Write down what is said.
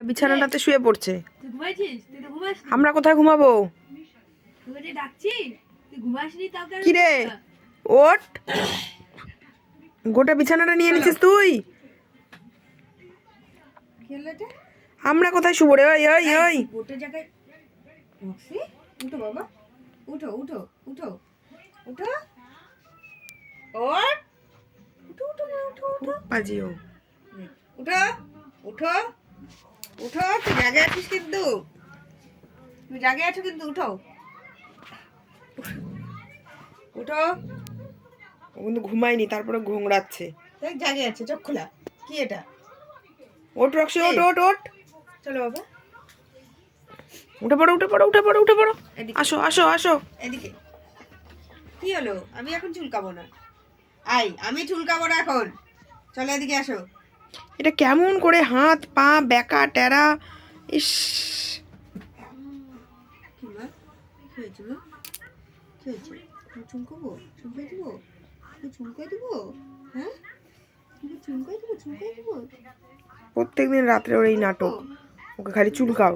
বিছানাটাতে শুয়ে পড়ছে। আমরা কোথায় ঘুমাবো? কি রে, ওঠ, গোটা বিছানাটা নিয়ে নিছিস তুই। আমরা কোথায় শুবো রে? ওই ওই ওই গোটা জায়গায় উঠো বাবা, উঠো উঠো উঠো উঠো, ওঠ, উঠো উঠো না, উঠো উঠো বাজিও। উঠো উঠো উঠো, তুই জাগে আছিস কিন্তু, তুমি জাগে আছো কিন্তু, উঠো উঠো। ও কিন্তু ঘুমায়নি, তারপরে ঘুমড়াচ্ছে। দেখ জাগে আছে, চোখ খোলা। কি এটা? ওঠ রক্সি, ওঠ ওঠ ওঠ। চলো বাবা, উঠে পড়ো উঠে পড়ো উঠে পড়ো উঠে পড়ো। এদিকে আসো আসো আসো। এদিকে। কি হলো? আমি এখন চুলকাবো না। আমি চুলকাবো না এখন। চলো এদিকে আসো। এটা কেমন করে হাত পা বেকা টেরা। ইস, কি মা? কি হয়েছে মা? কি হয়েছে? তুমি চুলকাবো? চুলকাই দেবো? তুমি চুলকাই দেবো? হ্যাঁ, তুমি চুলকাই দেবো? চুলকাই দেবো? প্রত্যেকদিন রাত্রে ওর এই নাটক, ওকে খালি চুলকাও।